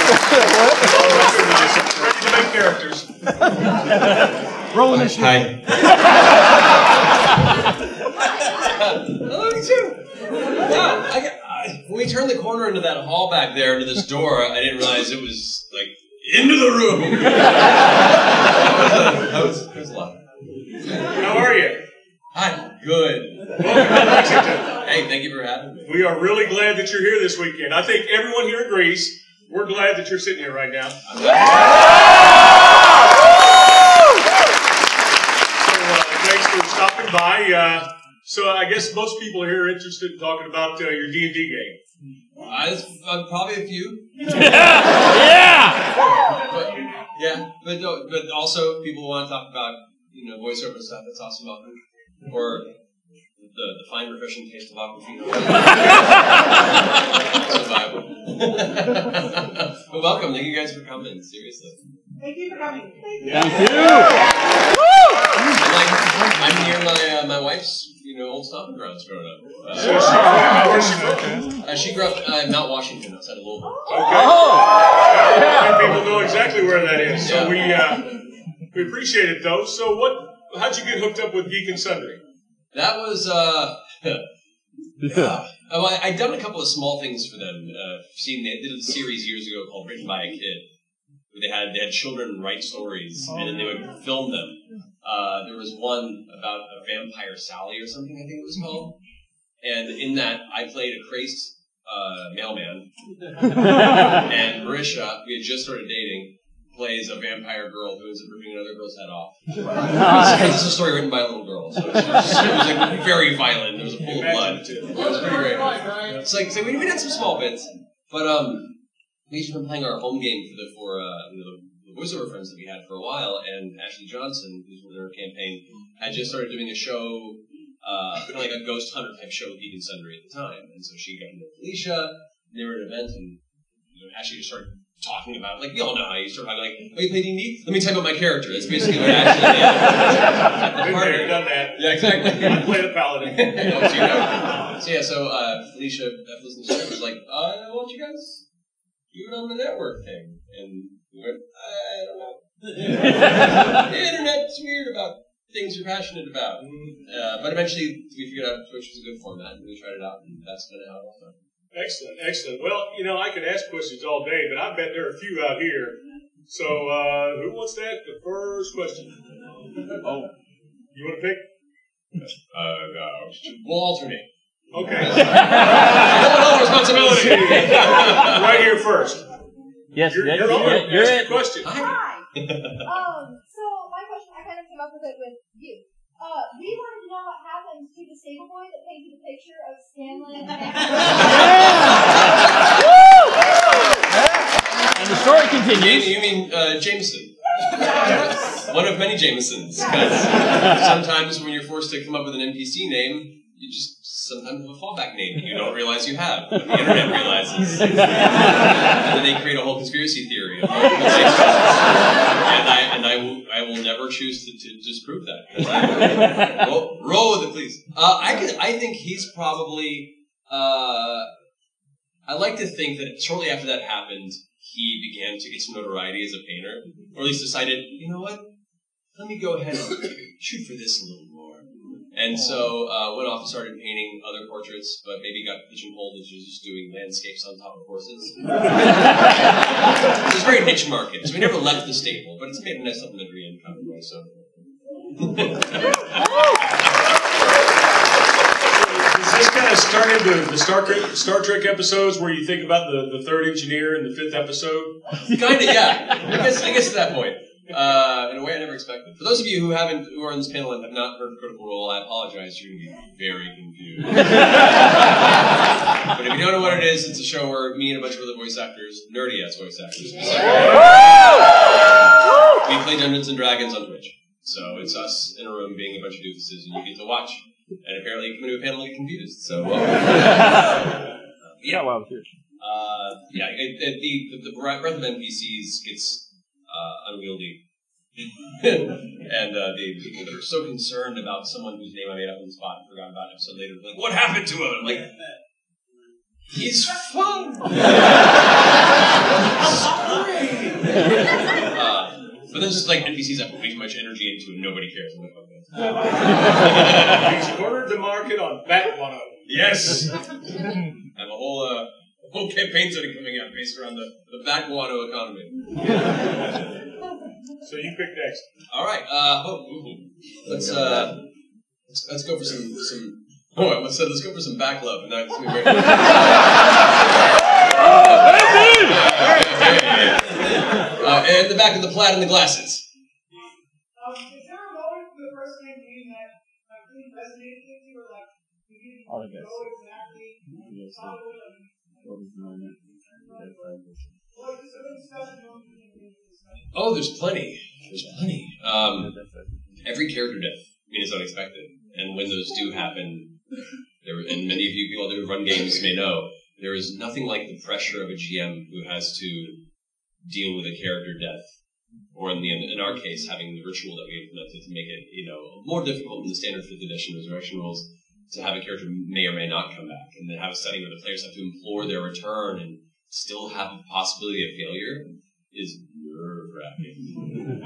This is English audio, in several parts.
Ready to make characters. Rolling the shit. Hi. Hello, me too. Wow, when we turned the corner into that hall back there, into this door, I didn't realize it was, like, into the room. That was a lot. How are you? Hi. Good. Welcome to Lexington. Hey, thank you for having me. We are really glad that you're here this weekend. I think everyone here agrees. We're glad that you're sitting here right now. Thanks for stopping by. So I guess most people here are interested in talking about your D&D game. Probably a few. But also people want to talk about voiceover stuff that's awesome about them, or the fine refreshing taste of Aquafina. Survival. But welcome, thank you guys for coming. Seriously. Thank you for coming. Thank you. I'm near my wife's old stomping grounds growing up. Where's she from? She grew up in Mount Washington outside of Louisville. Okay. People know exactly where that is. So we appreciate it though. So how'd you get hooked up with Geek and Sundry? That was I'd done a couple of small things for them. They did a series years ago called Written by a Kid. They had children write stories, and then they would film them. There was one about a vampire Sally or something, I think it was called. And in that, I played a crazed mailman. And Marisha, we had just started dating, plays a vampire girl who ends up ripping another girl's head off. This is a story written by a little girl, so it was like very violent. There was a pool of blood, too. It was pretty great. It's like, so we did some small bits, but we've been playing our home game for the voiceover friends that we had for a while, and Ashley Johnson, who's with our campaign, had just started doing a show, kind of like a ghost hunter type show with Geek and Sundry at the time, and so she got to know Felicia, and they were at an event, and Ashley just started talking about it. Like, we all know how you start talking, like, oh, you play D&D? Let me type out my character. That's basically what Ashley did. Been there, done that. Yeah, exactly. I play the paladin. So Felicia, after listening to the show, was like, why don't you guys do it on the network thing? And we went, I don't know. The internet's weird about things you're passionate about. But eventually we figured out Twitch was a good format, and we tried it out, and that's kind of how it all started. Excellent, excellent. Well, I could ask questions all day, but I bet there are a few out here. So, who wants to ask the first question? Oh. You want to pick? No. We'll alternate. Okay. No responsibility. Right here first. Yes, you're on. You're Ask it. your question. Hi. So my question, I kind of came up with it with you. We wanted to know what happened to the stable boy that painted a picture of Scanlan. And the story continues. You mean Jameson? One of many Jamesons. Because sometimes when you're forced to come up with an NPC name, you just sometimes have a fallback name that you don't realize you have, but the internet realizes. And then they create a whole conspiracy theory. And I will never choose to disprove that. Roll with it, please. I think he's probably. I like to think that shortly after that happened, he began to get some notoriety as a painter, or at least decided, you know what? Let me go ahead and shoot for this a little more. And so went off and started painting other portraits, but maybe got pigeonholed as just doing landscapes on top of horses. It's a very niche market, so we never left the stable, but it's made a nice supplementary income. So. Does this kind of start into the Star Trek episodes where you think about the third engineer in the fifth episode? Kind of, yeah. I guess to that point. In a way I never expected. For those of you who are on this panel and have not heard Critical Role, I apologize. You're going to be very confused. But if you don't know what it is, it's a show where me and a bunch of other voice actors, nerdy-ass voice actors, we play Dungeons and Dragons on Twitch. So it's us in a room being a bunch of doofuses, and you get to watch. And apparently you come into a panel and get confused. So, the breadth of NPCs gets unwieldy. And the people that are so concerned about someone whose name I made up on the spot and forgot about an episode later, like, what happened to him? I'm like, he's fun. But then it's like NPCs I put way too much energy into and nobody cares. I'm like, okay. He's cornered the market on Bat Guano. Yes! I have a whole campaign study coming out based around the Bat Guano economy. So you pick next. All right. Let's go for some. Oh, I almost said let's go for some back love, and that's gonna be great. And the back of the plaid and the glasses. Is there a moment for the first campaign that really resonated with you, or like you didn't know exactly how it was? Oh, there's plenty. Every character death is unexpected, and when those do happen, and many of you people that run games may know, there is nothing like the pressure of a GM who has to deal with a character death, or in our case, having the ritual that we implemented to make it more difficult than the standard 5th edition resurrection rules, to have a character may or may not come back, and then have a setting where the players have to implore their return and still have the possibility of failure is nerve-wracking.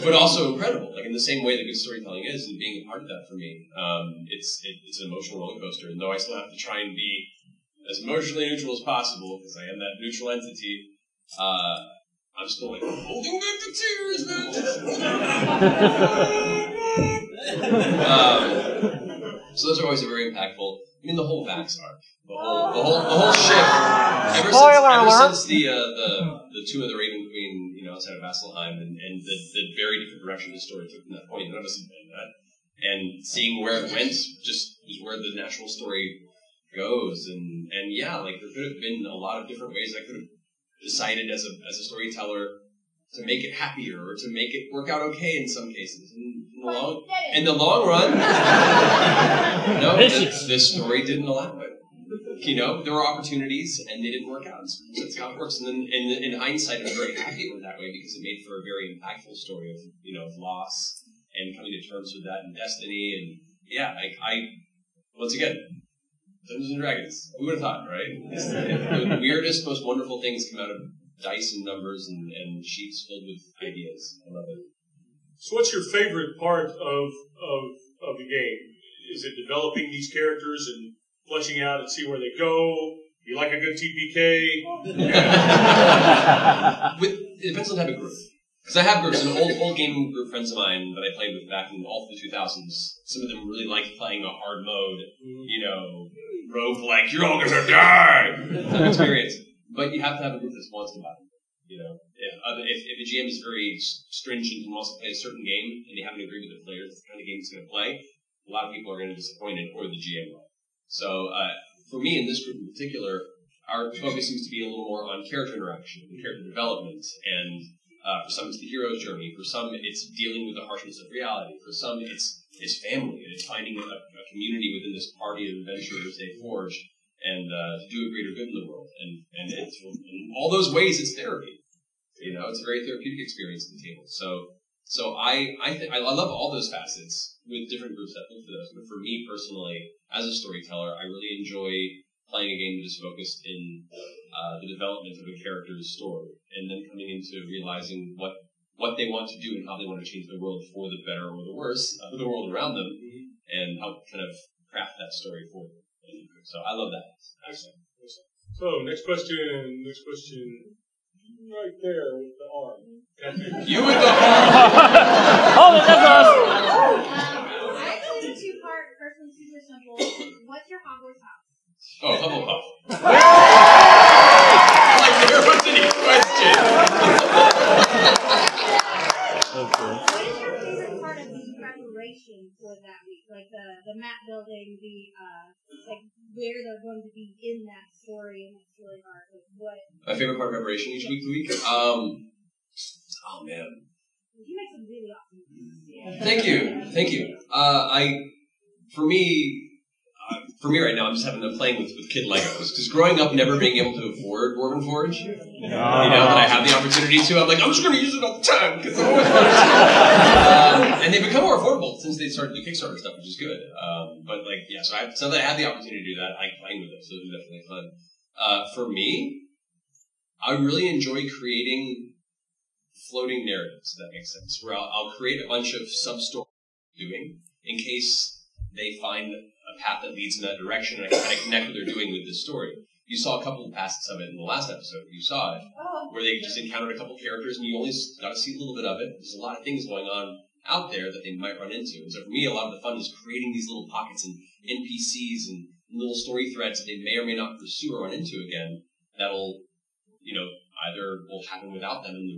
But also incredible. Like in the same way that good storytelling is, and being a part of that for me, it's an emotional roller coaster. And though I still have to try and be as emotionally neutral as possible, because I am that neutral entity, I'm still like holding back the tears now. So those are always very impactful. I mean, the whole Vax arc, the whole ship. Ever since the Tomb of the Raven Queen, outside of Vasselheim, and the very different direction the story took from that point. None of us had been that, and seeing where it went just was where the natural story goes. And yeah, like there could have been a lot of different ways I could have decided as a storyteller to make it happier or to make it work out okay in some cases. In the long run, no, this story didn't allow it. There were opportunities and they didn't work out. So that's how it works. And then in hindsight, I'm very happy it went that way because it made for a very impactful story of loss and coming to terms with that and destiny. And yeah, I once again, Dungeons and Dragons. Who would have thought, right? The weirdest, most wonderful things come out of dice and numbers and sheets filled with ideas. I love it. So what's your favorite part of the game? Is it developing these characters and fleshing out and see where they go? You like a good TPK? It depends on the type of group. Because I have groups, and old gaming group friends of mine that I played with back in all the 2000s, some of them really liked playing a hard mode, roguelike, you're all gonna die! Type experience. But you have to have a group that wants to battle. If a GM is very stringent and wants to play a certain game, and they haven't agreed with the players, the kind of game he's going to play, a lot of people are going to be disappointed, or the GM will. So, for me, in this group in particular, our focus seems to be a little more on character interaction and character development, and for some it's the hero's journey, for some it's dealing with the harshness of reality, for some it's family, and it's finding a community within this party of adventurers they forge, and to do a greater good in the world. And in all those ways, it's therapy. It's a very therapeutic experience at the table. So I love all those facets with different groups that look for those. But for me personally, as a storyteller, I really enjoy playing a game that is focused in the development of a character's story, and then coming into realizing what they want to do and how they want to change the world for the better or the worse of the world around them, and help kind of craft that story for them. So I love that. Excellent. So next question. Right there with the arm. You with the arm. Oh, that's us. I actually have a two-part. First one's super simple. What's your Hogwarts house? Oh, Hufflepuff. Like there was any question. Okay. What is your favorite part of the preparation for that week? Like the map building, like where they're going to be in that story and that story arc. Like what? My favorite part of preparation each week to week? Oh man. You make some really awesome movies. Thank you. For me right now, I'm just having them playing with kid Legos. Because growing up, never being able to afford Dwarven Forge, that I have the opportunity to, I'm like, I'm just going to use it all the time. Because it's always fun. And they become more affordable since they started to do Kickstarter stuff, which is good. So that I had the opportunity to do that, I like playing with them, so it was definitely fun. For me, I really enjoy creating floating narratives, if that makes sense, where I'll create a bunch of sub-stories doing in case they find a path that leads in that direction and I kind of connect what they're doing with this story. You saw a couple of facets of it in the last episode. You saw it, where they just encountered a couple of characters and you only got to see a little bit of it. There's a lot of things going on out there that they might run into. And so for me, a lot of the fun is creating these little pockets and NPCs and little story threads that they may or may not pursue or run into again that'll, either will happen without them and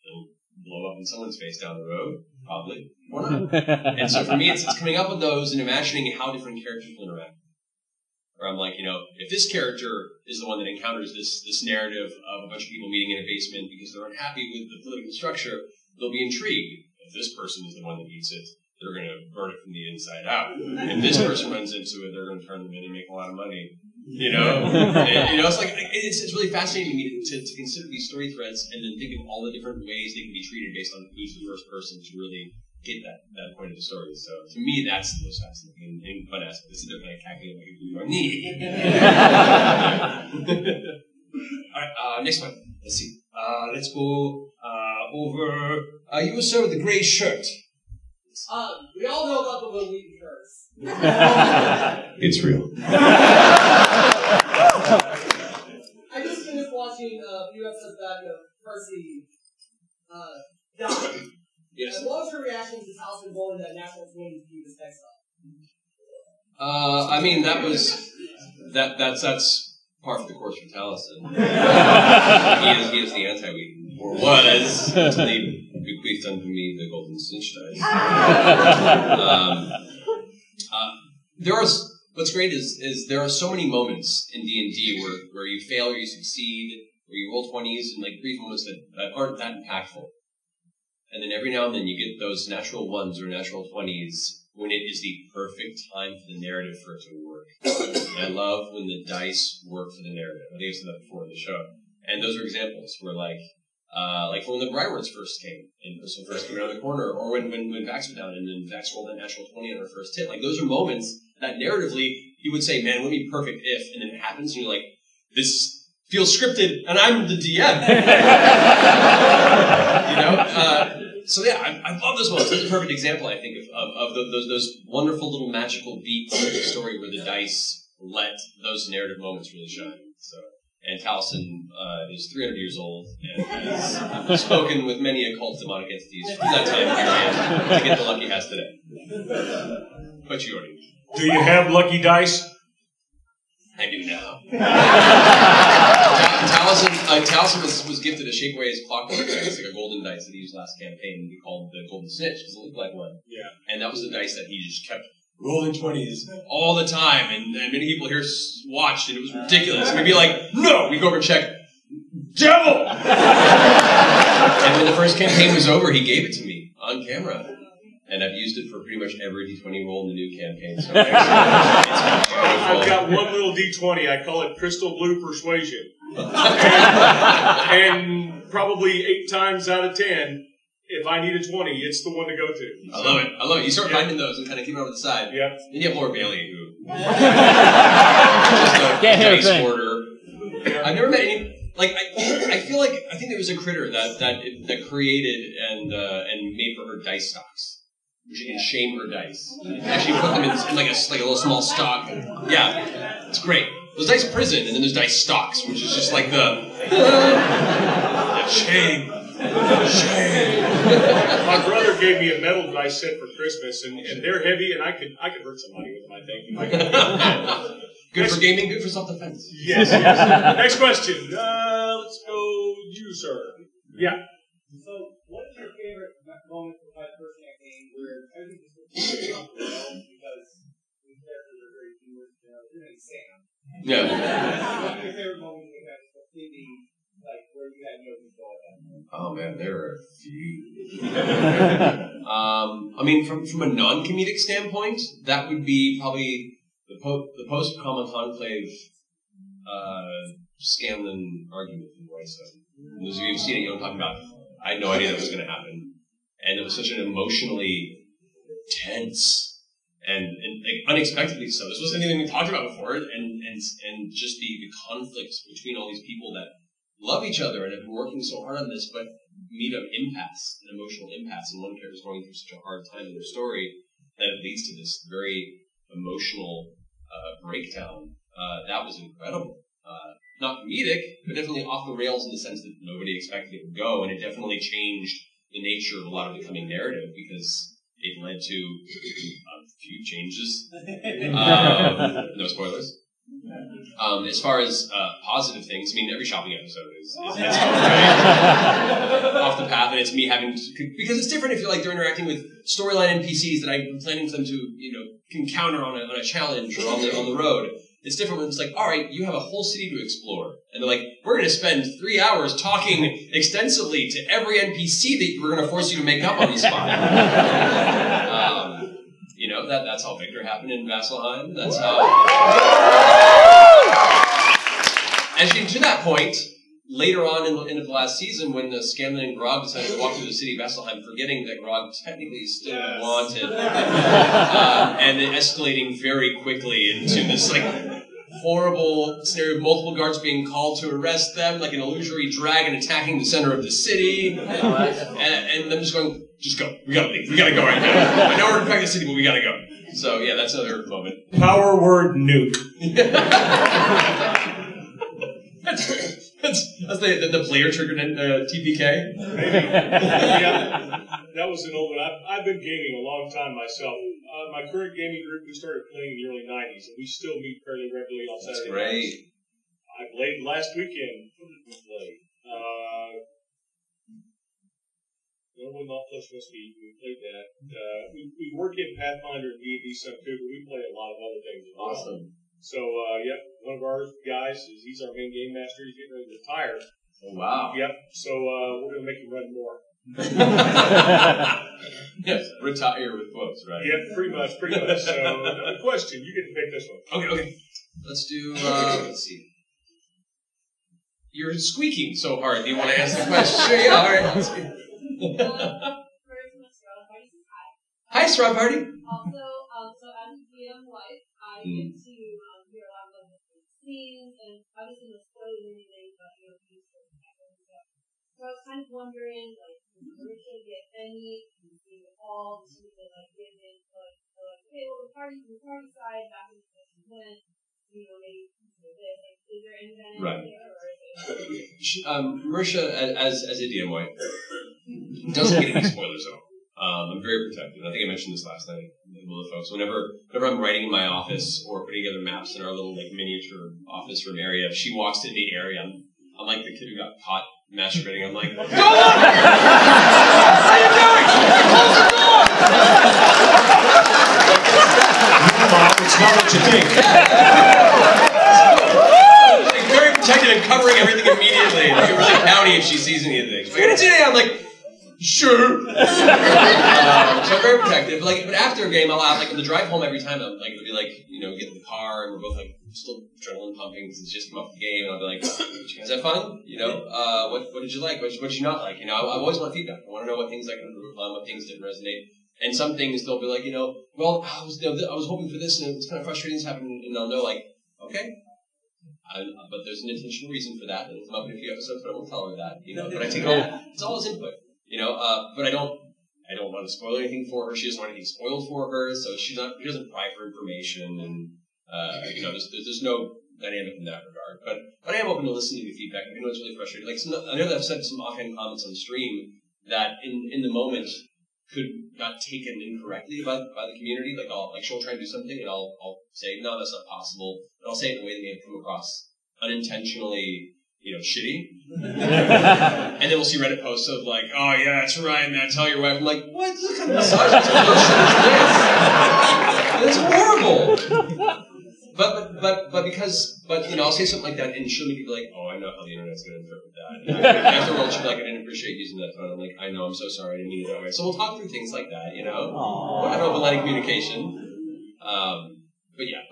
they'll blow up in someone's face down the road, probably, or not. And so for me, it's coming up with those and imagining how different characters will interact. Where I'm like, if this character is the one that encounters this narrative of a bunch of people meeting in a basement because they're unhappy with the political structure, they'll be intrigued. If this person is the one that meets it, they're going to burn it from the inside out. If this person runs into it, they're going to turn them in and make a lot of money. It's like it's really fascinating to me to consider these story threads and then think of all the different ways they can be treated based on who's the first person to really get that point of the story. So to me, that's the most fascinating and fun aspect. This is their kind of calculating like you are need. All right, next one. Let's see. Let's go over. You were sir with the gray shirt. We all know about the Will Wheaton curse. It's real. I just finished watching a few episodes back of Percy dying. Yes. And what was your reaction to Taliesin bowling that national swing to this next I mean, that's par for the course for Taliesin. he is the anti-Wheaton, or was, until he bequeathed unto me the golden snitch dice. What's great is there are so many moments in D&D where you fail or you succeed, where you roll 20s, and like brief moments that aren't that impactful. And then every now and then you get those natural 1s or natural 20s when it is the perfect time for the narrative for it to work. And I love when the dice work for the narrative. I think I've said that before in the show. And those are examples where like when the Briarwords first came, and Crystal first came around the corner, or when Vax went down and then Vax rolled that natural 20 on her first hit. Like those are moments that narratively you would say, man, it would be perfect if, and then it happens and you're like, this feels scripted and I'm the DM. So yeah, I love those moments. That's a perfect example, I think, of those wonderful little magical beats of the story where the dice let those narrative moments really shine. So, and Taliesin is 300 years old and has spoken with many occult demonic entities from that time period to get the luck he has today. But you already do you have lucky dice? I do now. Taliesin was gifted a Shapeways clockwork dice, like a golden dice that he used last campaign. We called the Golden Snitch because it looked like one. Yeah. And that was the dice that he just kept rolling 20s all the time. And many people here watched, and it was ridiculous. And we'd be like, no! We'd go over and check, devil! And when the first campaign was over, he gave it to me on camera. And I've used it for pretty much every D20 roll in the new campaign. So I've got one little D20. I call it Crystal Blue Persuasion. and probably 8 times out of 10, if I need a 20, it's the one to go to. I love it. You start finding those and kind of keep them over the side. Yeah. Then you have Laura Bailey, who just a dice hoarder. Yeah. I've never met any. Like I feel like I think there was a critter that created and made for her dice stocks. She can shame her dice. Actually put them in like a little small stock. Yeah, it's great. There's dice prison, and then there's dice stocks, which is just like the shame. My brother gave me a metal dice set for Christmas, and they're heavy, and I could hurt somebody with them, I think. Good for gaming, good for self-defense. Yes. Next question. Let's go you, sir. Yeah. So, what is your favorite moment from my first campaign where everything just looks really well because the characters are very humorous, even Sam. Yeah. What's your favorite moment you had completely, like, where you had no control of that? Oh man, there are a few. I mean, from a non-comedic standpoint, that would be probably the post-Common Conclave Scanlan argument in Whitestone. Those of you who've seen it, you know what I'm talking about. I had no idea that was going to happen. And it was such an emotionally tense and like, unexpectedly so. This wasn't anything we talked about before. And just the conflict between all these people that love each other and have been working so hard on this, but meet an impasse, an emotional impasse, and one character is going through such a hard time in their story that it leads to this very emotional breakdown. That was incredible. Not comedic, but definitely off the rails in the sense that nobody expected it would go, and it definitely changed the nature of a lot of the coming narrative because it led to a few changes. No spoilers. As far as positive things, I mean, every shopping episode is off the path, and it's me having to, because it's different if you're like they're interacting with storyline NPCs that I'm planning for them to encounter on a challenge or on the road. It's different when it's like, all right, you have a whole city to explore, and they're like, we're going to spend 3 hours talking extensively to every NPC that we're going to force you to make up on the spot. That's how Victor happened in Vasselheim. That's how. As you to that point, later on in the last season, when the Scanlan and Grog decided to walk through the city of Vasselheim, forgetting that Grog technically still wanted, and then escalating very quickly into this horrible scenario of multiple guards being called to arrest them, like an illusory dragon attacking the center of the city, and them just going, just go. We gotta leave. We gotta go right now. I know we're attacking the city, but we gotta go. So yeah, that's another moment. Power word nuke. That's the player triggered TPK. Maybe. Yeah, that was an old one. I've been gaming a long time myself. My current gaming group, we started playing in the early 90s, and we still meet fairly regularly on Saturday nights. I played last weekend. What did we play? Not Flesh Whiskey. We played that. We work in Pathfinder and D&D some too, but we play a lot of other things as well. Awesome. So, one of our guys, he's our main game master. He's getting ready to retire. Oh, wow. Yep. So, we're going to make him run more. Yes, retire with quotes, right? Yeah, pretty much. So, a question. You get to pick this one. Okay. Let's do, let's see. You're squeaking so hard. Do you want to answer the question? Sure, yeah, all right. Let's see. Hi, Straw Party. Also, so as a GM wife, I get to hear a lot of different scenes, and obviously not spoiling anything, but these sort of stuff. So I was kind of wondering, did Marisha get any involved to the give input? So okay, well the party side back in the went, maybe this. Is there any dynamic there, or is it? Marisha, as a DM wife, doesn't get any spoilers at all. I'm very protective. I think I mentioned this last night with the folks. Whenever I'm writing in my office or putting together maps in our little miniature office room area, if she walks to the area, I'm like the kid who got caught masturbating. I'm like, go on! How you doing? Close the door! It's not what you think. Very protective and covering everything immediately. Like, really pouty if she sees anything. She's like, I didn't see anything. I'm like, sure. So I'm very protective. But after a game, I'll have on the drive home every time. It'll be get in the car and we're both still adrenaline pumping because it's just come off the game, and I'll be like, "Did you guys have fun? What did you like? What did you not like? I always want feedback. I want to know what things I can improve on, what things didn't resonate. And some things they'll be like, well, I was hoping for this, and it's kind of frustrating this happened, and I'll know okay. But there's an intentional reason for that, and it'll come up in a few episodes, but I won't tell her that, But I take it's all as input, But I don't want to spoil anything for her. She doesn't want anything spoiled for her, so she doesn't pry for information, and there's no dynamic in that regard. But I am open to listening to feedback. I know it's really frustrating. I know that I've said some offhand comments on the stream that in the moment could not taken incorrectly by the community. She'll try and do something, and I'll say, no, that's not possible. And I'll say it in a way that may have come across unintentionally, shitty. And then we'll see Reddit posts of oh yeah, that's right, man, tell your wife. I'm like, what kind of misogynist bullshit is this? It's horrible. But I'll say something like that, and she'll be like, oh, I know how the internet's going to interpret that. And afterwards, she'll be like, I didn't appreciate using that tone. I'm like, I know, I'm so sorry, I didn't mean it that way. So we'll talk through things like that, We'll have open line of communication. But yeah,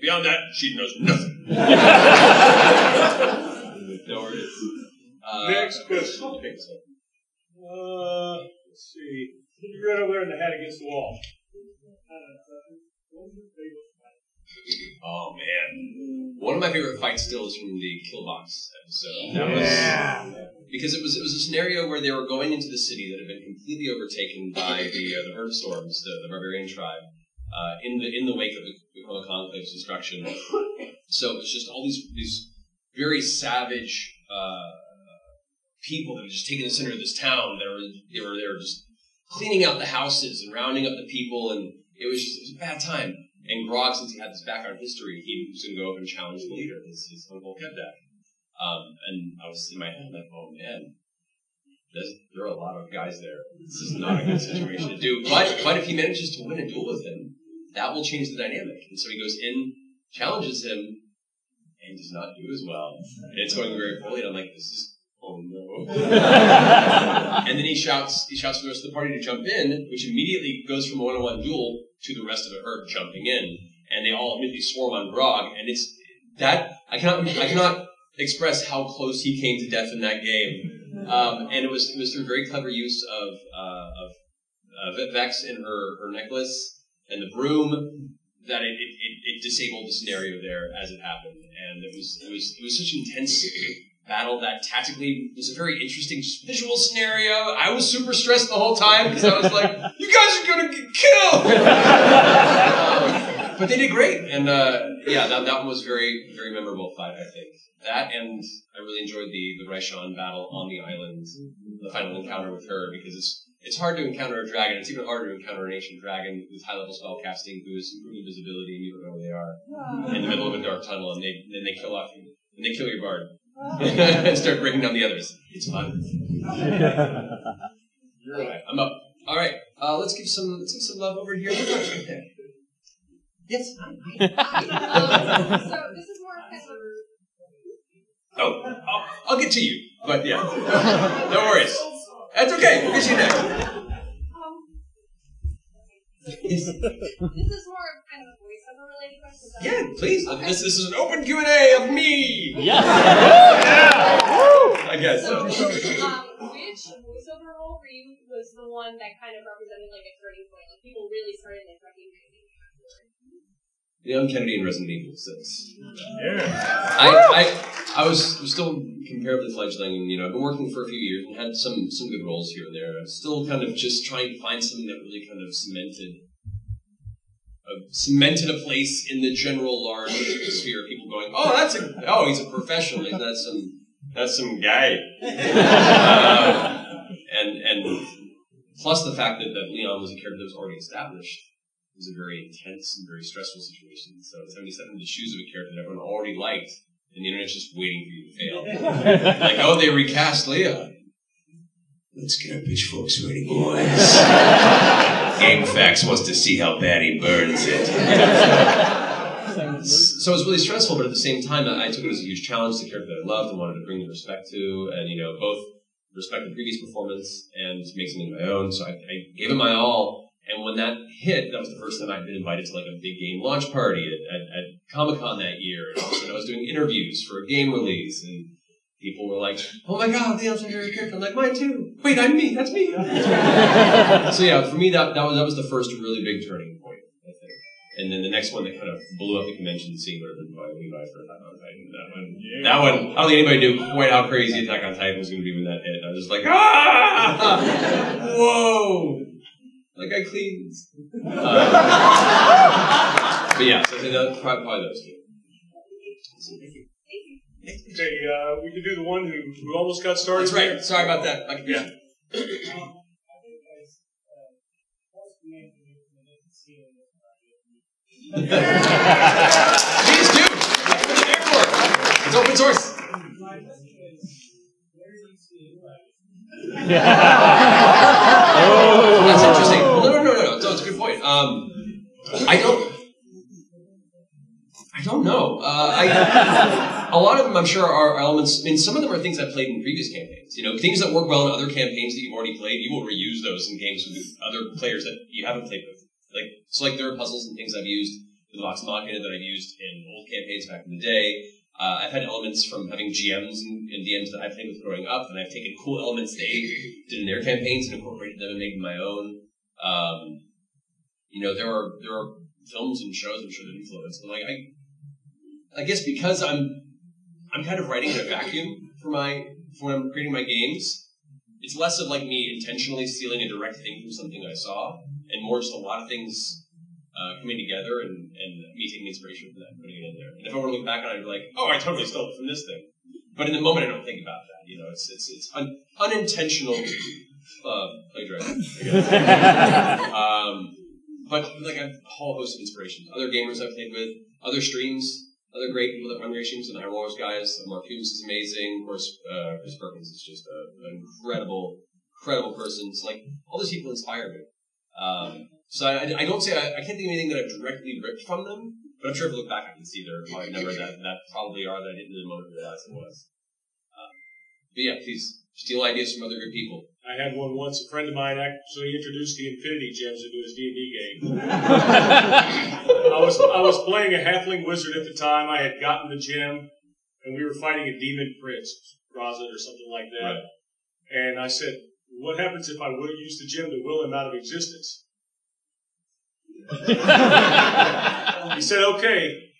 beyond that, she knows nothing. No worries. Next question. Let's see. You right over there in the hat against the wall. Oh man, one of my favorite fights still is from the Killbox episode. That was because it was a scenario where they were going into the city that had been completely overtaken by the herd storms, the barbarian tribe, in the wake of the Chroma Conclave's destruction. So it was just all these very savage people that had just taken the center of this town. They were there just cleaning out the houses and rounding up the people, and it was a bad time. And Grog, since he had this background history, he was going to go up and challenge the leader, his uncle Kevdak. And I was in my head like, oh man, there are a lot of guys there. This is not a good situation to do. But if he manages to win a duel with him, that will change the dynamic. And so he goes in, challenges him, and does not do as well. And it's going very poorly, and I'm like, this is, oh no. And then he shouts for the rest of the party to jump in, which immediately goes from a one-on-one duel to the rest of the herd jumping in. And they all immediately swarm on Grog, and it's that, I cannot express how close he came to death in that game. And it was through very clever use of Vex and her necklace and the broom that it disabled the scenario there as it happened. And it was such an intense battle that tactically was a very interesting visual scenario. I was super stressed the whole time because I was like, you guys are gonna get killed! But they did great. And that one was very, very memorable fight, I think. That, and I really enjoyed the Raishan battle on the island, the final encounter with her, because it's hard to encounter a dragon. It's even harder to encounter an ancient dragon with high-level spellcasting who has improved visibility and you don't know where they are in the middle of a dark tunnel, and then they kill off you. And they kill your bard. And start breaking down the others. It's fun. You're right. I'm up. All right. Let's give some love over here. Yes. So this is more kind of. Oh, I'll get to you. But yeah, no worries. That's okay. We'll get you next. This is more kind of a voiceover related question. Yeah, please. Okay. This is an open Q&A of me. Yes. I guess so. Which voiceover role for you was the one that kind of represented like a turning point? Like people really started like recognizing you afterward. Leon Kennedy in Resident Evil 6. Yeah. I was still comparably fledgling, and I've been working for a few years and had some good roles here and there. I'm still kind of just trying to find something that really kind of cemented a place in the general large sphere of people going, he's a professional. That's some guy. And plus the fact that Leon was a character that was already established. It was a very intense and very stressful situation. So it's having to step into the shoes of a character that everyone already liked, and the internet's just waiting for you to fail. Like, they recast Leon. Let's get our pitchforks ready, boys. GameFAQs wants to see how bad he burns it. So it was really stressful, but at the same time, I took it as a huge challenge. The character that I loved and wanted to bring the respect to, and both respect the previous performance and make something of my own. So I gave it my all. And when that hit, that was the first time I'd been invited to like a big game launch party at Comic-Con that year. And all of a sudden I was doing interviews for a game release, and people were like, "Oh my God, Leon's my favorite character." I'm like, "Mine too." Wait, I'm me. That's me. So yeah, for me that was the first really big turning point, I think. And then the next one that kind of blew up the convention scene would have been probably Levi for Attack on Titan. That one, I don't think anybody knew quite how crazy Attack on Titan was going to be when that hit. I was just like, whoa. Like I cleaned. But yeah, so that's probably those two. Okay, we can do the one who almost got started. That's right. Sorry about that. Yeah. Please do. That's what they're there for. It's open source. That's interesting. Well, no. It's a good point. I don't know. A lot of them, I'm sure, are elements. I mean, some of them are things I've played in previous campaigns. Things that work well in other campaigns that you've already played. You will reuse those in games with other players that you haven't played with. Like there are puzzles and things I've used with Vox Machina that I've used in old campaigns back in the day. I've had elements from having GMs and DMs that I played with growing up, and I've taken cool elements they did in their campaigns and incorporated them and made them my own. There are films and shows, I'm sure that influence. But like I guess because I'm kind of writing in a vacuum for when I'm creating my games. It's less of like me intentionally stealing a direct thing from something I saw, and more just a lot of things coming together and me taking inspiration from that and putting it in there. And if I were to look back on it, I'd be like, oh, I totally stole it from this thing. But in the moment, I don't think about that. You know, it's unintentional plagiarism, I guess. But like a whole host of inspirations. Other gamers I've played with, other streams, other great people that run great streams, and the High Rollers guys. Mark Hughes is amazing. Of course, Chris Perkins is just an incredible person. So like all these people inspire me. So I don't say I can't think of anything that I've directly ripped from them, but I'm sure if I look back, I can see there are a number that probably are that I didn't in the moment realize it was. But yeah, please steal ideas from other good people. I had one once. A friend of mine actually introduced the Infinity Gems into his D&D game. I was playing a halfling wizard at the time. I had gotten the gem, and we were fighting a demon prince, Razan or something like that. Right. And I said, "What happens if I would have used the gem to will him out of existence?" He said, "Okay,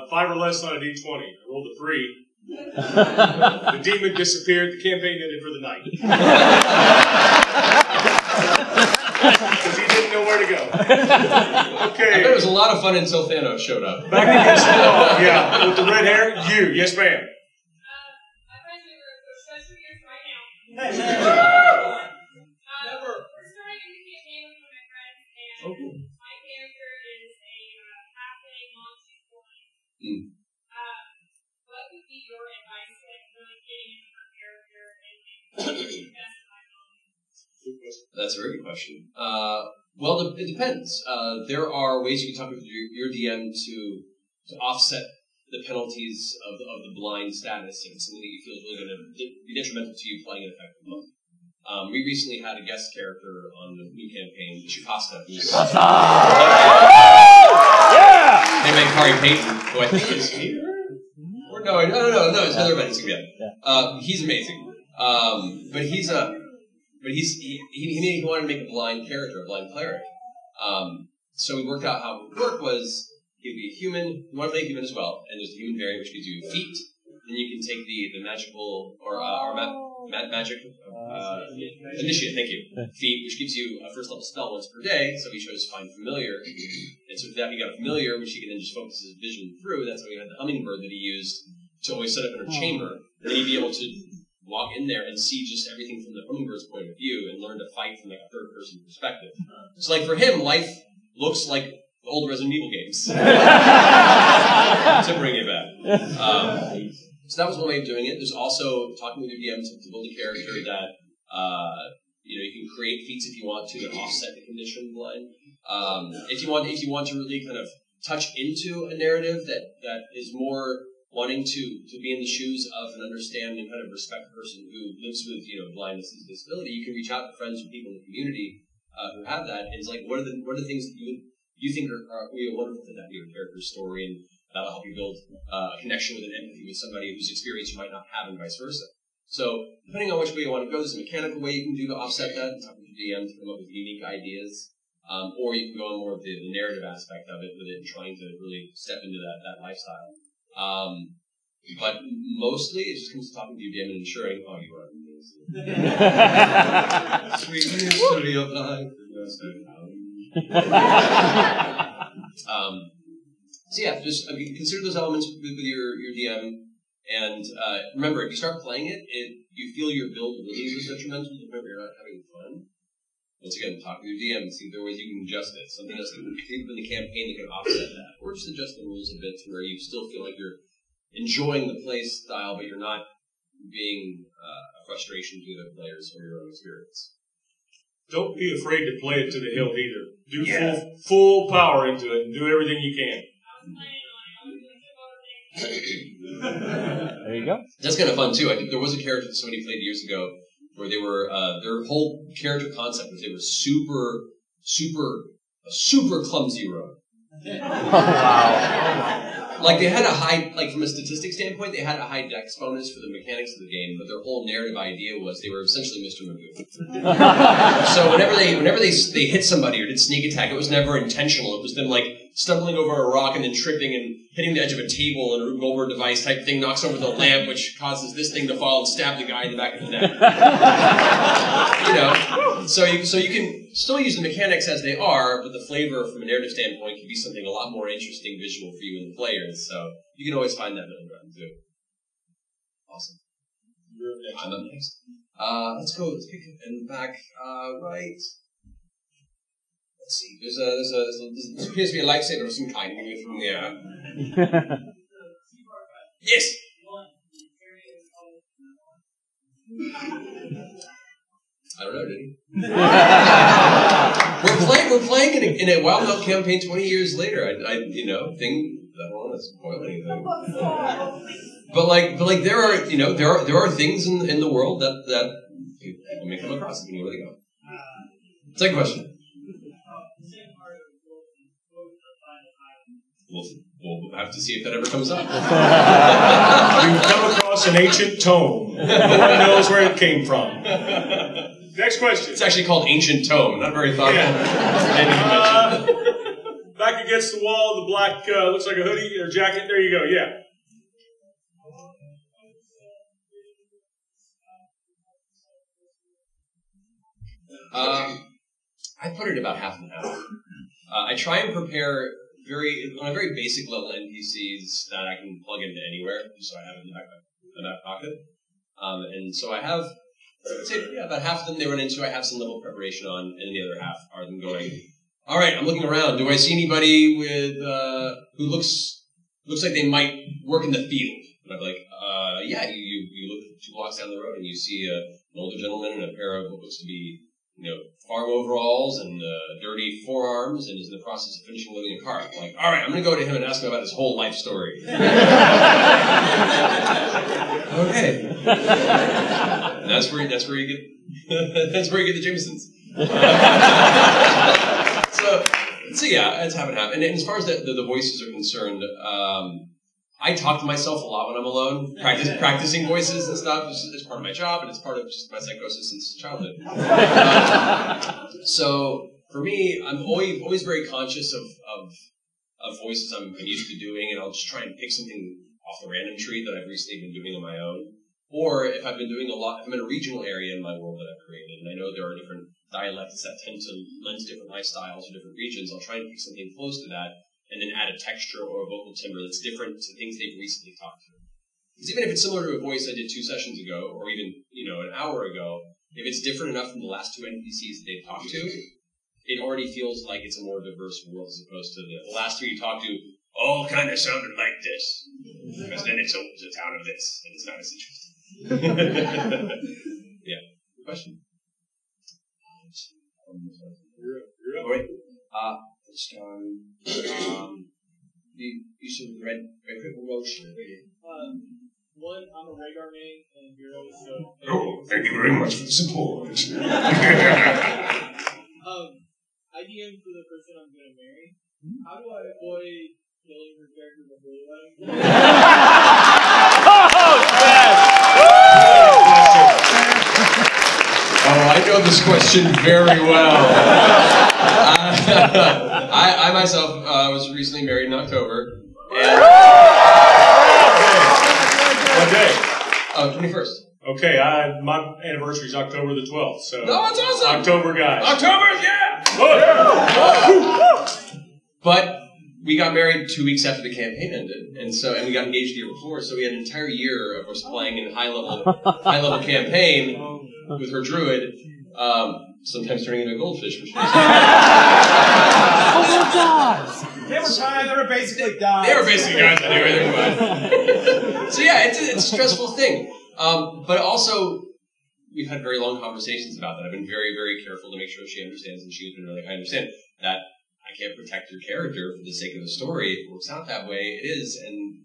5 or less on a D20." I rolled a 3. The demon disappeared. The campaign ended for the night. Because he didn't know where to go. Okay. I bet it was a lot of fun until Thanos showed up. Back against the wall. Yeah, with the red hair. You. Yes, ma'am. My friends are special years right now. Never. We're starting a new campaign with one of my friends, and my character is a halfling monster boy. What would be your advice to like really getting into your character and making the best of my own? That's a very good question. Well, it depends. There are ways you can talk with your DM to offset the penalties of the blind status if it's something that you feel is really going to be detrimental to you playing an effective monk. We recently had a guest character on the new campaign, Shikasta. They made Kari Payton, who I think is here. No, it's Heather Benson again. He's amazing. But he wanted to make a blind character, a blind cleric. So we worked out how it would work was he would be a human. We want to play a human as well, and there's a human variant which gives you feet. Then you can take the magical magic initiate. Thank you. Feet, which gives you a first level spell once per day. So we chose find familiar, and so for that we got a familiar, which he can then just focus his vision through. That's how we had the hummingbird that he used to always set up in a chamber. Then he'd be able to walk in there and see just everything from the hummingbird's point of view and learn to fight from like a third person perspective. So like for him, life looks like the old Resident Evil games. To bring it back. So that was one way of doing it. There's also talking with your DM to build a character that you can create feats if you want to that offset the condition blind. If you want to really kind of touch into a narrative that is more wanting to be in the shoes of and understand and kind of respect a person who lives with blindness and disability, you can reach out to friends and people in the community who have that. And it's like what are the things that you think are wonderful to that your character's story, and that'll help you build a connection with an empathy with somebody whose experience you might not have, and vice versa. So depending on which way you want to go, there's a mechanical way you can do to offset that and talk with your DM to come up with unique ideas. Or you can go on more of the narrative aspect of it with it and trying to really step into that lifestyle. But mostly it just comes to talking to your DM and ensuring, oh, you are amazing. Sweet mystery of life. So yeah, just consider those elements with your DM. And remember, if you start playing it, you feel your build really is detrimental to the point where you're not having fun. Once again, talk to your DM and see if there are ways you can adjust it. Something else that can think of in the campaign that can offset that. Or just adjust the rules a bit to where you still feel like you're enjoying the play style, but you're not being a frustration to the other players or your own experience. Don't be afraid to play it to the hilt either. Do full power into it and do everything you can. There you go. That's kind of fun too. I think there was a character that somebody played years ago where they were their whole character concept was they were super clumsy rogue. Wow. Like they had a high, like from a statistics standpoint, they had a high dex bonus for the mechanics of the game, but their whole narrative idea was they were essentially Mr. Magoo. So whenever they hit somebody or did sneak attack, it was never intentional. It was them like stumbling over a rock and then tripping and hitting the edge of a table and a Rube Goldberg device type thing knocks over the lamp, which causes this thing to fall and stab the guy in the back of the neck. So you can still use the mechanics as they are, but the flavor from a narrative standpoint can be something a lot more interesting visual for you and the players. So you can always find that middle ground too. Awesome. I'm up next. Let's go. Let's pick it in the back. Right. Let's see. There appears to be a lifesaver of some kind coming from the air. Yes. I don't know, did he? we're playing in a Wild Milk campaign 20 years later. I don't want to spoil anything. But there are things in the world that people may come across depending on where they go. Second question. We'll have to see if that ever comes up. You've come across an ancient tome. No one knows where it came from. Next question. It's actually called Ancient Tome. Not very thoughtful. Yeah. Back against the wall, the black looks like a hoodie or jacket. There you go. Yeah. I put it about half and half. I try and prepare on a very basic level NPCs that I can plug into anywhere, just so I have it in the back pocket. And so I have, I'd say, about half of them they run into, I have some level of preparation on, and the other half are them going, all right, I'm looking around. Do I see anybody with who looks like they might work in the field? And I'm like, yeah, you look 2 blocks down the road and you see an older gentleman in a pair of what looks to be, farm overalls and dirty forearms, and is in the process of finishing loading a car. I'm like, all right, I'm going to go to him and ask him about his whole life story. Okay. And that's where you get the Jamesons. So yeah, it's half and half. And as far as the voices are concerned, I talk to myself a lot when I'm alone, practicing voices and stuff. It's part of my job, and it's part of just my psychosis since childhood. So for me, I'm always very conscious of voices I'm used to doing, and I'll just try and pick something off the random tree that I've recently been doing on my own. Or if I've been doing a lot, if I'm in a regional area in my world that I've created, and I know there are different dialects that tend to lend to different lifestyles or different regions, I'll try and pick something close to that, and then add a texture or a vocal timbre that's different to things they've recently talked to. Because even if it's similar to a voice I did 2 sessions ago, or even, an hour ago, if it's different enough from the last 2 NPCs that they've talked to, it already feels like it's a more diverse world as opposed to the last 3 you talked to all kind of sounded like this. Because then it's a town of this, and it's not as interesting. Yeah. Good question. You're up. All right. Let's go. You said red motion. One, I'm a Rhaegar main and hero, so. Oh, thank you very much for the support. I DM for the person I'm going to marry. How do I avoid killing her character before the wedding? Oh, I know this question very well. I myself was recently married in October. And What day? 21st. Okay, my anniversary is October the 12th, so. No, that's awesome. October, guys. October, yeah. But we got married 2 weeks after the campaign ended, and we got engaged the year before, so we had an entire year of us playing in high level campaign with her druid, sometimes turning into a goldfish. Which was They were fine, they were basically guys. They were basically guys anyway, they were fine. So yeah, it's a stressful thing. But also, we've had very long conversations about that. I've been very, very careful to make sure she understands, and she's been really, I understand that I can't protect your character for the sake of the story. If it works out that way, it is. And,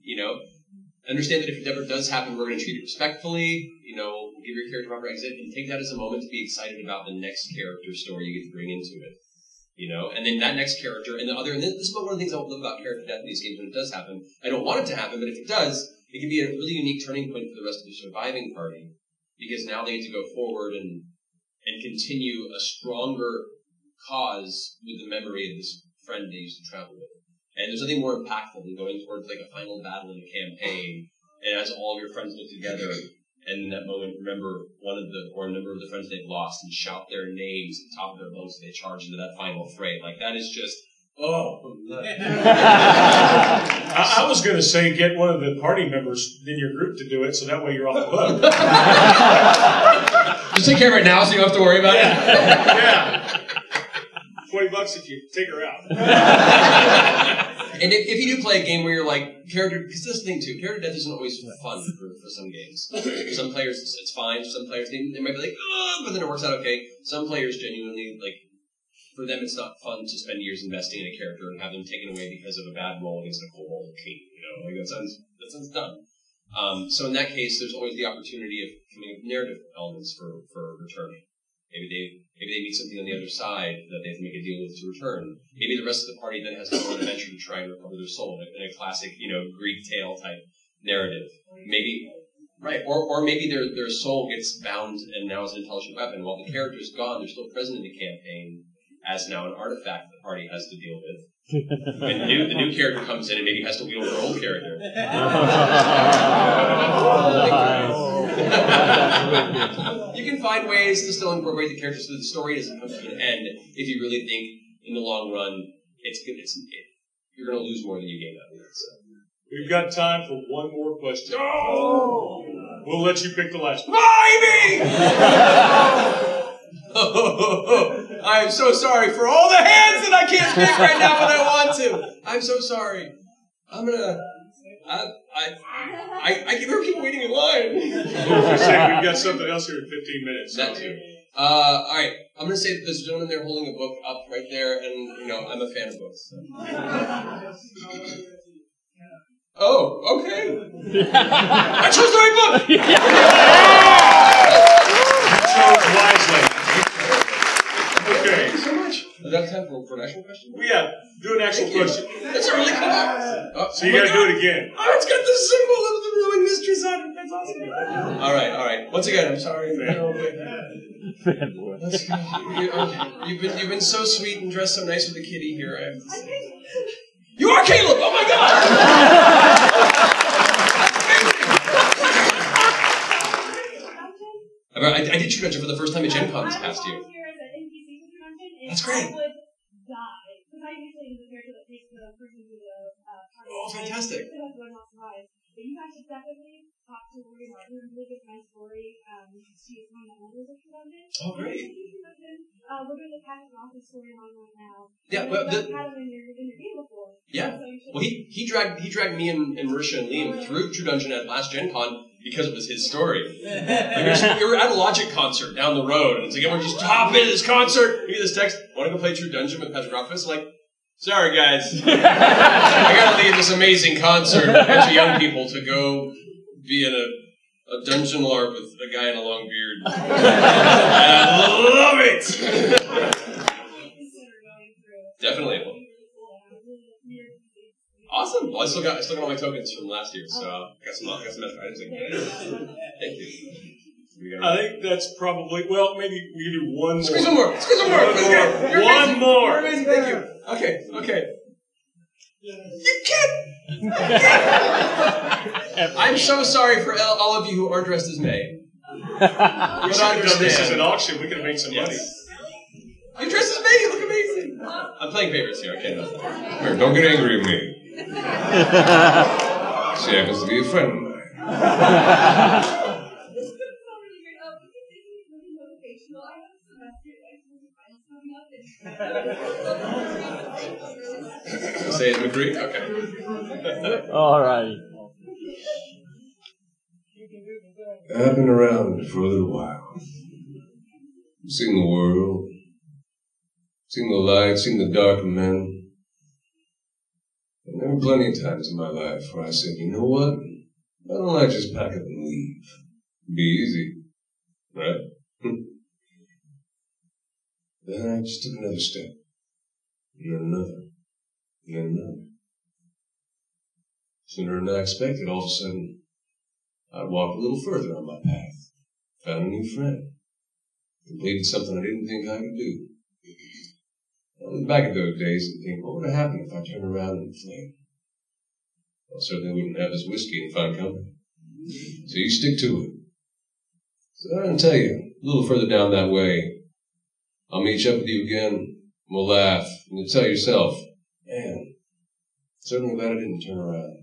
understand that if it ever does happen, we're going to treat it respectfully. We'll give your character proper exit, and take that as a moment to be excited about the next character story you get to bring into it. And then that next character, and this is one of the things I love about character death in these games when it does happen. I don't want it to happen, but if it does, it can be a really unique turning point for the rest of the surviving party, because now they get to go forward and continue a stronger cause with the memory of this friend they used to travel with. And there's nothing more impactful than going towards like a final battle in a campaign, and as all of your friends look together, and in that moment, remember a number of the friends they've lost, and shout their names at the top of their lungs as they charge into that final fray. Like that is just I was going to say get one of the party members in your group to do it, so that way you're off the hook. Just take care of it now, so you don't have to worry about it. Yeah. $20 if you take her out. And if you do play a game where you're like, because this thing too, character death isn't always fun for some games. For some players, it's fine. For some players, they might be like, oh, but then it works out okay. Some players genuinely, like, for them it's not fun to spend years investing in a character and have them taken away because of a bad roll against a kobold king. Like that sounds dumb. So in that case, there's always the opportunity of coming up with narrative elements for returning. Maybe they meet something on the other side that they have to make a deal with to return. Maybe the rest of the party then has to go on an adventure to try and recover their soul in a classic, Greek tale type narrative. Maybe, right? Or maybe their soul gets bound and now is an intelligent weapon. While the character's gone, they're still present in the campaign as now an artifact the party has to deal with. When the new character comes in and maybe has to wield their old character. You can find ways to still incorporate the characters so that the story doesn't come to an end if you really think in the long run you're going to lose more than you gain out of it. So. We've got time for one more question. Oh! We'll let you pick the last one. I'm so sorry for all the hands that I can't pick right now, but I want to. I'm so sorry. I keep people waiting in line. We've got something else here in 15 minutes. That too. All right. I'm going to say that there's a gentleman there holding a book up right there, and, I'm a fan of books. So. Oh, okay. I chose the right book! You chose wisely. Okay. Thank you so much. Is that time for an actual question? Well, yeah, do an actual question. That's a really cool. So you got to do it again. Oh, it's got the symbol of the ruined mistress on it. That's awesome. All right. Once again, I'm sorry. You've been so sweet and dressed so nice with the kitty here. I have to say. You are Caleb! Oh my God! I did True Dungeon for the first time at Gen Con this past year. That's great. I would die. Because I usually am the character that takes the person to the party. Oh, fantastic. But you guys should definitely talk to Lori Martin and really get my story. She is one of the owners of True Dungeon. Oh, great. We're doing the Cat and Office storyline right now. Yeah, well, had him in your game before. Yeah. Well, he dragged me and Mercer and Liam through True Dungeon at last Gen Con because it was his story. We were at a Logic concert down the road, and it's like, everyone just hop into this concert. We get this text, want to go play True Dungeon with Patrick Rockfist? Like, sorry guys, I gotta leave this amazing concert with a bunch of young people to go be in a dungeon LARP with a guy in a long beard. I love it! Definitely. Awesome. Well, I still got all my tokens from last year, so I got some extra items I can get. Thank you. I think that's probably, maybe we can do one more. Squeeze one more. One more. You're amazing. Thank you. Okay. You can't. I'm so sorry for all of you who aren't dressed as May. We should have done this as an auction. We could have made some money. You're dressed as May. You look amazing. I'm playing favorites here. Okay, no. Here, don't get angry at me. She happens to be a friend of mine. Say it, McCree? Okay. All right. I've been around for a little while. Seen the world. Seen the light, seen the dark of men. And there were plenty of times in my life where I said, you know what? Why don't I just pack up and leave? Be easy. Right? Then I just took another step. And then another. And then another. Sooner than I expected, all of a sudden, I walked a little further on my path. Found a new friend. Completed something I didn't think I could do. I look back at those days and think, what would have happened if I turned around and fled? Well, certainly wouldn't have this whiskey in fine company. So you stick to it. So I'm going to tell you, a little further down that way, I'll meet up with you again, and we'll laugh, and you'll tell yourself, man, certainly glad I didn't turn around.